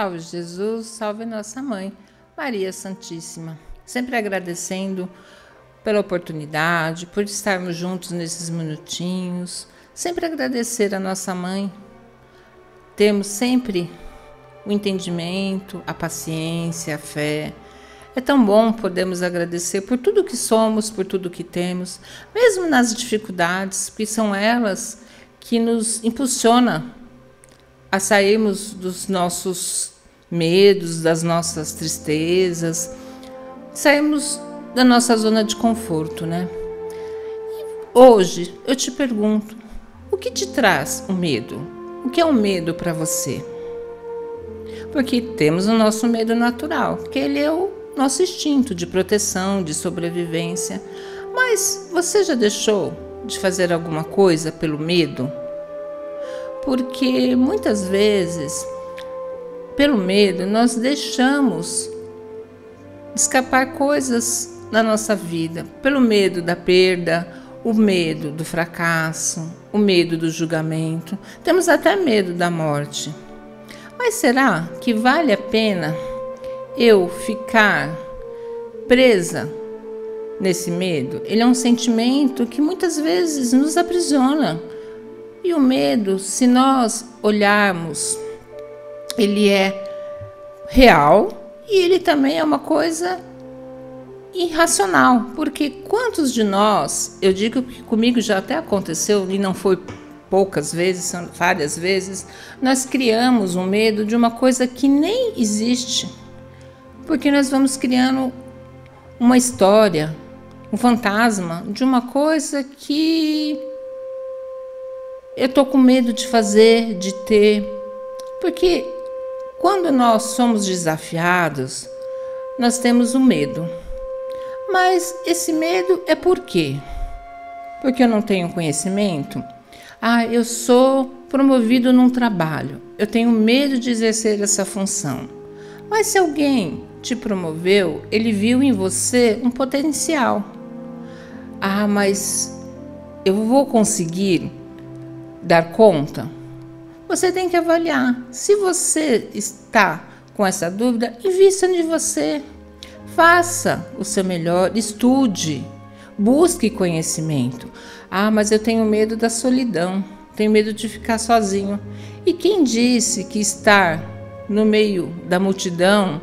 Salve Jesus, salve nossa mãe, Maria Santíssima. Sempre agradecendo pela oportunidade, por estarmos juntos nesses minutinhos. Sempre agradecer a nossa mãe. Temos sempre o entendimento, a paciência, a fé. É tão bom podermos agradecer por tudo que somos, por tudo que temos, mesmo nas dificuldades, porque são elas que nos impulsionam a sairmos dos nossos medos, das nossas tristezas, sairmos da nossa zona de conforto, né? E hoje eu te pergunto, o que te traz o medo? O que é o medo para você? Porque temos o nosso medo natural, que ele é o nosso instinto de proteção, de sobrevivência. Mas você já deixou de fazer alguma coisa pelo medo? Porque muitas vezes, pelo medo, nós deixamos escapar coisas na nossa vida. Pelo medo da perda, o medo do fracasso, o medo do julgamento. Temos até medo da morte. Mas será que vale a pena eu ficar presa nesse medo? Ele é um sentimento que muitas vezes nos aprisiona. E o medo, se nós olharmos, ele é real e ele também é uma coisa irracional. Porque quantos de nós, eu digo que comigo já até aconteceu, e não foi poucas vezes, são várias vezes, nós criamos um medo de uma coisa que nem existe. Porque nós vamos criando uma história, um fantasma de uma coisa que eu estou com medo de fazer, de ter. Porque quando nós somos desafiados, nós temos o medo. Mas esse medo é por quê? Porque eu não tenho conhecimento? Eu sou promovido num trabalho. Eu tenho medo de exercer essa função. Mas se alguém te promoveu, ele viu em você um potencial. Mas eu vou conseguir dar conta? Você tem que avaliar. Se você está com essa dúvida, invista em você. Faça o seu melhor, estude, busque conhecimento. Mas eu tenho medo da solidão, tenho medo de ficar sozinho. E quem disse que estar no meio da multidão,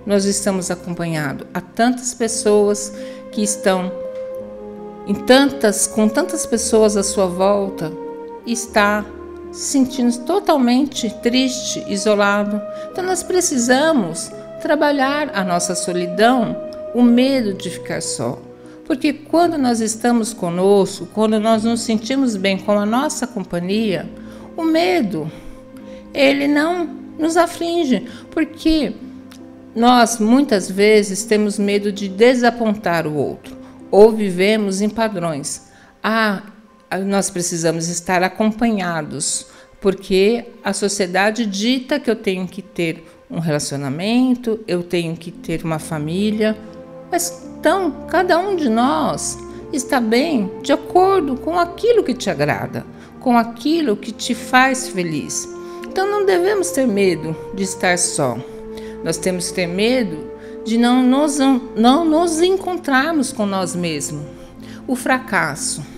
nós estamos acompanhados? Há tantas pessoas que estão com tantas pessoas à sua volta, está se sentindo totalmente triste, isolado. Então nós precisamos trabalhar a nossa solidão, o medo de ficar só. Porque quando nós estamos conosco, quando nós nos sentimos bem com a nossa companhia, o medo, ele não nos aflige. Porque nós muitas vezes temos medo de desapontar o outro, ou vivemos em padrões. Nós precisamos estar acompanhados, porque a sociedade dita que eu tenho que ter um relacionamento, eu tenho que ter uma família. Mas então, cada um de nós está bem de acordo com aquilo que te agrada, com aquilo que te faz feliz. Então não devemos ter medo de estar só. Nós temos que ter medo de não nos encontrarmos com nós mesmos. O fracasso.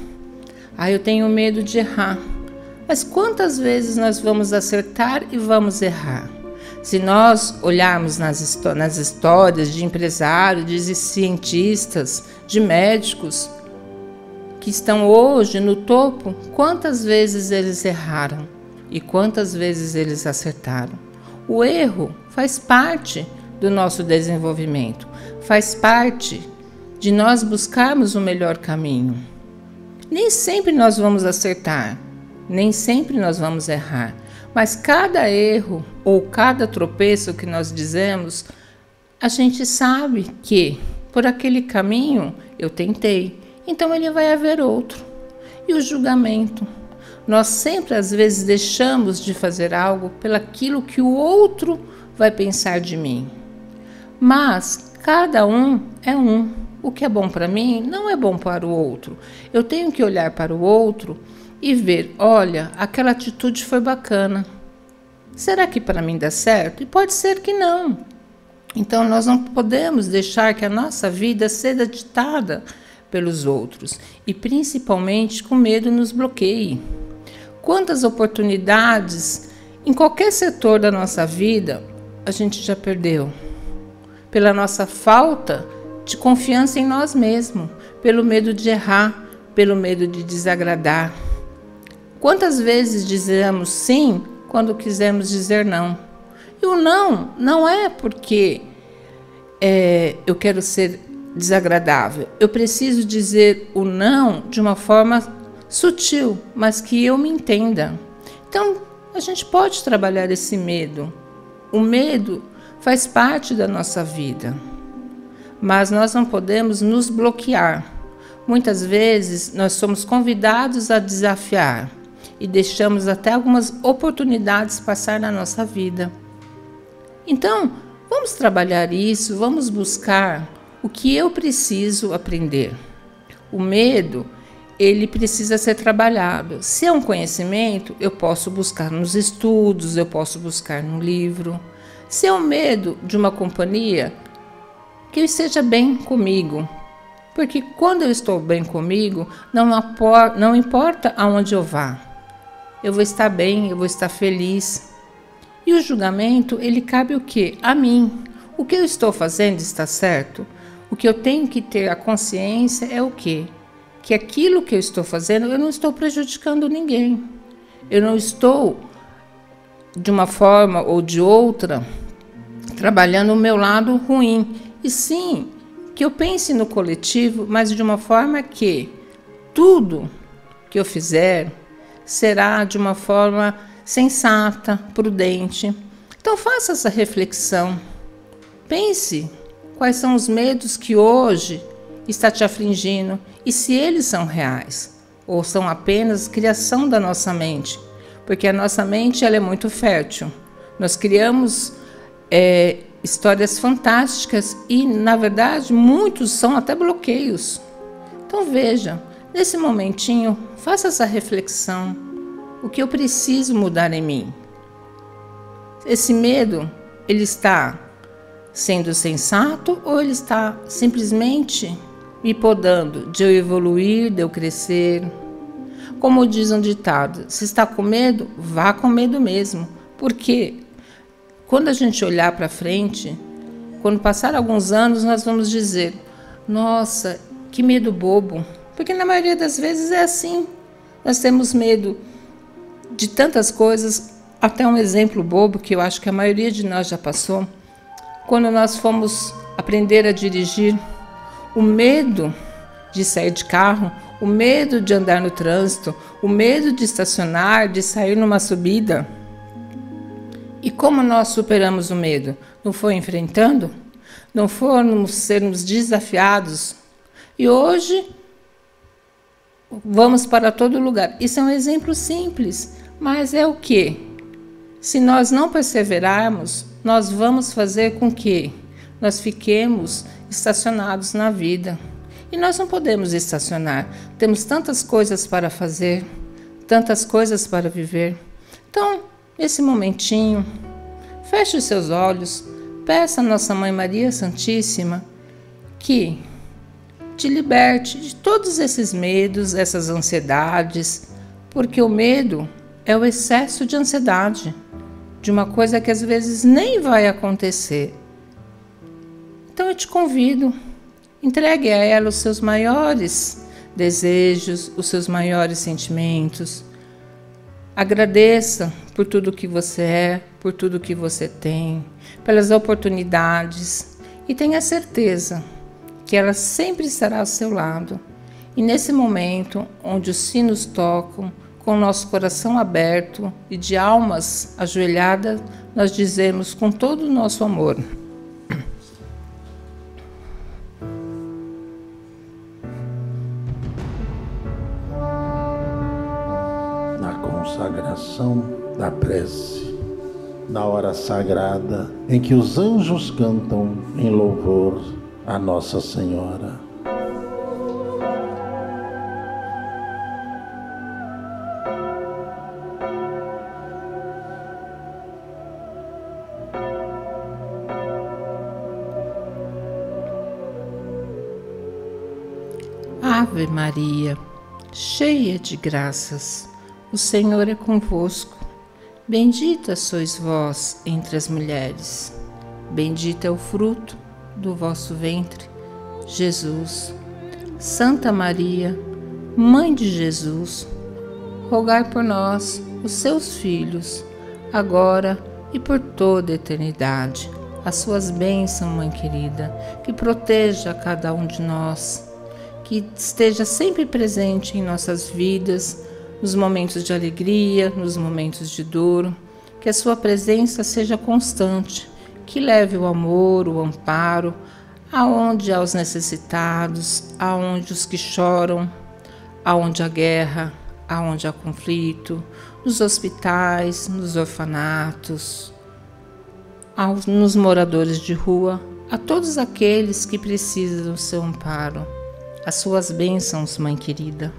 Eu tenho medo de errar. Mas quantas vezes nós vamos acertar e vamos errar? Se nós olharmos nas histórias de empresários, de cientistas, de médicos que estão hoje no topo, quantas vezes eles erraram e quantas vezes eles acertaram? O erro faz parte do nosso desenvolvimento, faz parte de nós buscarmos o melhor caminho. Nem sempre nós vamos acertar, nem sempre nós vamos errar, mas cada erro ou cada tropeço que nós dizemos, a gente sabe que por aquele caminho eu tentei, então ele vai haver outro. E o julgamento. Nós sempre às vezes deixamos de fazer algo pelaquilo que o outro vai pensar de mim. Mas cada um é um. O que é bom para mim não é bom para o outro. Eu tenho que olhar para o outro e ver, olha, aquela atitude foi bacana. Será que para mim dá certo? E pode ser que não. Então nós não podemos deixar que a nossa vida seja ditada pelos outros e principalmente com medo nos bloqueie. Quantas oportunidades em qualquer setor da nossa vida a gente já perdeu pela nossa falta de confiança em nós mesmos, pelo medo de errar, pelo medo de desagradar. Quantas vezes dizemos sim quando quisermos dizer não? E o não não é porque eu quero ser desagradável. Eu preciso dizer o não de uma forma sutil, mas que eu me entenda. Então, a gente pode trabalhar esse medo. O medo faz parte da nossa vida, mas nós não podemos nos bloquear. Muitas vezes, nós somos convidados a desafiar e deixamos até algumas oportunidades passar na nossa vida. Então, vamos trabalhar isso, vamos buscar o que eu preciso aprender. O medo, ele precisa ser trabalhado. Se é um conhecimento, eu posso buscar nos estudos, eu posso buscar no livro. Se é o medo de uma companhia, que eu esteja bem comigo. Porque quando eu estou bem comigo, não importa aonde eu vá. Eu vou estar bem, eu vou estar feliz. E o julgamento, ele cabe o quê? A mim. O que eu estou fazendo está certo? O que eu tenho que ter a consciência é o quê? Que aquilo que eu estou fazendo, eu não estou prejudicando ninguém. Eu não estou, de uma forma ou de outra, trabalhando o meu lado ruim. E sim, que eu pense no coletivo, mas de uma forma que tudo que eu fizer será de uma forma sensata, prudente. Então faça essa reflexão. Pense quais são os medos que hoje está te afligindo e se eles são reais ou são apenas criação da nossa mente, porque a nossa mente ela é muito fértil. Nós criamos histórias fantásticas e, na verdade, muitos são até bloqueios. Então veja, nesse momentinho, faça essa reflexão. O que eu preciso mudar em mim? Esse medo, ele está sendo sensato ou ele está simplesmente me podando de eu evoluir, de eu crescer? Como diz um ditado, se está com medo, vá com medo mesmo. Porque quando a gente olhar para frente, quando passar alguns anos, nós vamos dizer, nossa, que medo bobo. Porque na maioria das vezes é assim. Nós temos medo de tantas coisas, até um exemplo bobo que eu acho que a maioria de nós já passou. Quando nós fomos aprender a dirigir, o medo de sair de carro, o medo de andar no trânsito, o medo de estacionar, de sair numa subida. E como nós superamos o medo? Não foi enfrentando? Não fomos sermos desafiados? E hoje vamos para todo lugar. Isso é um exemplo simples, mas é o quê? Se nós não perseverarmos, nós vamos fazer com que nós fiquemos estacionados na vida. E nós não podemos estacionar. Temos tantas coisas para fazer, tantas coisas para viver. Então, nesse momentinho, feche os seus olhos, peça a Nossa Mãe Maria Santíssima que te liberte de todos esses medos, essas ansiedades, porque o medo é o excesso de ansiedade, de uma coisa que às vezes nem vai acontecer. Então eu te convido, entregue a ela os seus maiores desejos, os seus maiores sentimentos. Agradeça por tudo que você é, por tudo que você tem, pelas oportunidades e tenha certeza que ela sempre estará ao seu lado. E nesse momento onde os sinos tocam, com o nosso coração aberto e de almas ajoelhadas, nós dizemos com todo o nosso amor: na consagração da prece, na hora sagrada em que os anjos cantam em louvor a Nossa Senhora. Ave Maria, cheia de graças, o Senhor é convosco. Bendita sois vós entre as mulheres. Bendito é o fruto do vosso ventre, Jesus. Santa Maria, Mãe de Jesus, rogai por nós, os seus filhos, agora e por toda a eternidade. As suas bênçãos, Mãe querida, que proteja cada um de nós, que esteja sempre presente em nossas vidas, nos momentos de alegria, nos momentos de dor, que a sua presença seja constante, que leve o amor, o amparo, aonde há os necessitados, aonde os que choram, aonde há guerra, aonde há conflito, nos hospitais, nos orfanatos, nos moradores de rua, a todos aqueles que precisam do seu amparo. As suas bênçãos, Mãe querida.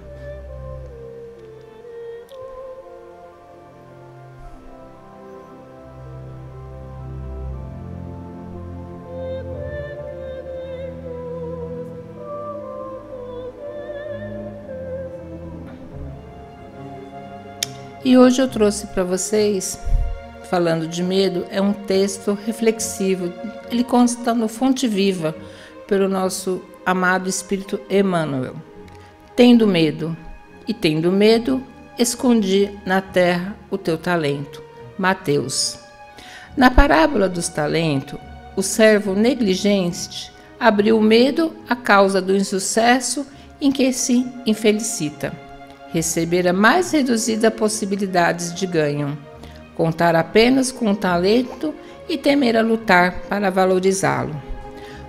E hoje eu trouxe para vocês, falando de medo, é um texto reflexivo. Ele consta no Fonte Viva, pelo nosso amado Espírito Emmanuel. Tendo medo, e tendo medo, escondi na terra o teu talento. Mateus. Na parábola dos talentos, o servo negligente abriu o medo à causa do insucesso em que se infelicita. Receber a mais reduzida possibilidades de ganho, contar apenas com o talento e temer a lutar para valorizá-lo.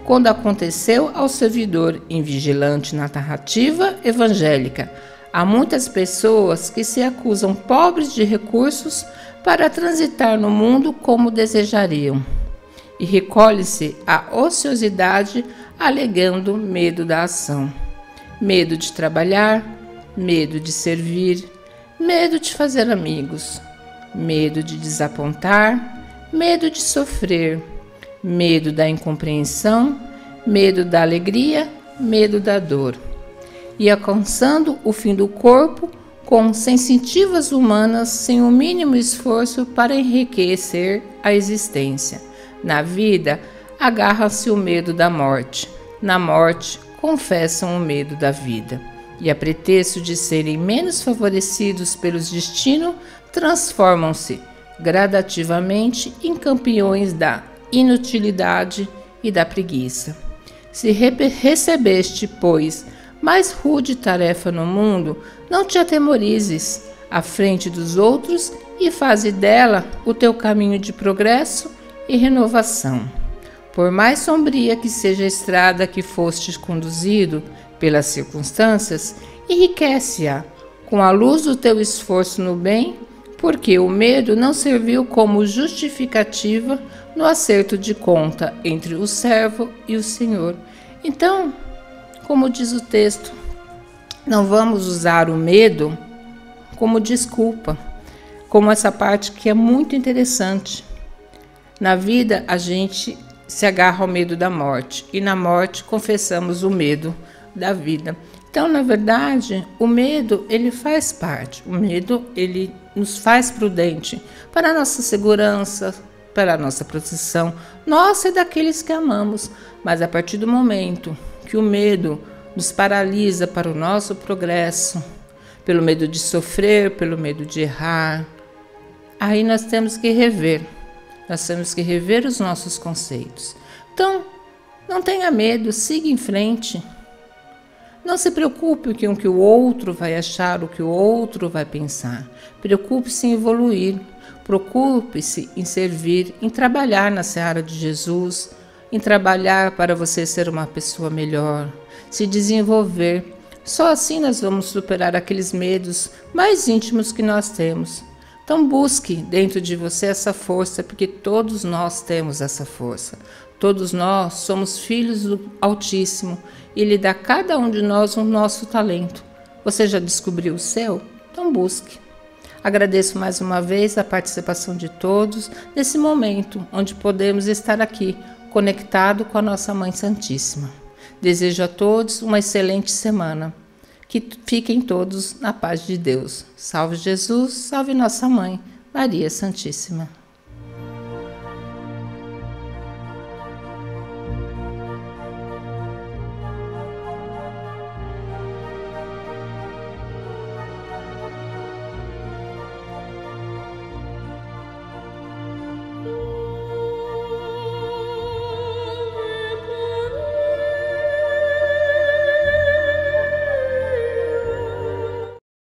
Quando aconteceu ao servidor invigilante na narrativa evangélica, há muitas pessoas que se acusam pobres de recursos para transitar no mundo como desejariam, e recolhe-se à ociosidade alegando medo da ação, medo de trabalhar, medo de servir, medo de fazer amigos, medo de desapontar, medo de sofrer, medo da incompreensão, medo da alegria, medo da dor. E alcançando o fim do corpo com sensitivas humanas sem o mínimo esforço para enriquecer a existência. Na vida, agarra-se o medo da morte. Na morte, confessam o medo da vida. E a pretexto de serem menos favorecidos pelos destinos, transformam-se gradativamente em campeões da inutilidade e da preguiça. Se recebeste, pois, mais rude tarefa no mundo, não te atemorizes à frente dos outros e faze dela o teu caminho de progresso e renovação. Por mais sombria que seja a estrada que fostes conduzido pelas circunstâncias, enriquece-a com a luz do teu esforço no bem, porque o medo não serviu como justificativa no acerto de conta entre o servo e o Senhor. Então, como diz o texto, não vamos usar o medo como desculpa, como essa parte que é muito interessante. Na vida, a gente se agarra ao medo da morte, e na morte confessamos o medo da vida. Então, na verdade, o medo, ele faz parte. O medo, ele nos faz prudente para a nossa segurança, para a nossa proteção, nossa e daqueles que amamos. Mas a partir do momento que o medo nos paralisa para o nosso progresso, pelo medo de sofrer, pelo medo de errar, aí nós temos que rever. Nós temos que rever os nossos conceitos. Então, não tenha medo, siga em frente. Não se preocupe com o que o outro vai achar, o que o outro vai pensar. Preocupe-se em evoluir. Preocupe-se em servir, em trabalhar na seara de Jesus, em trabalhar para você ser uma pessoa melhor, se desenvolver. Só assim nós vamos superar aqueles medos mais íntimos que nós temos. Então busque dentro de você essa força, porque todos nós temos essa força. Todos nós somos filhos do Altíssimo e Ele dá a cada um de nós o nosso talento. Você já descobriu o seu? Então busque. Agradeço mais uma vez a participação de todos nesse momento onde podemos estar aqui conectado com a nossa Mãe Santíssima. Desejo a todos uma excelente semana. Que fiquem todos na paz de Deus. Salve Jesus, salve nossa mãe, Maria Santíssima.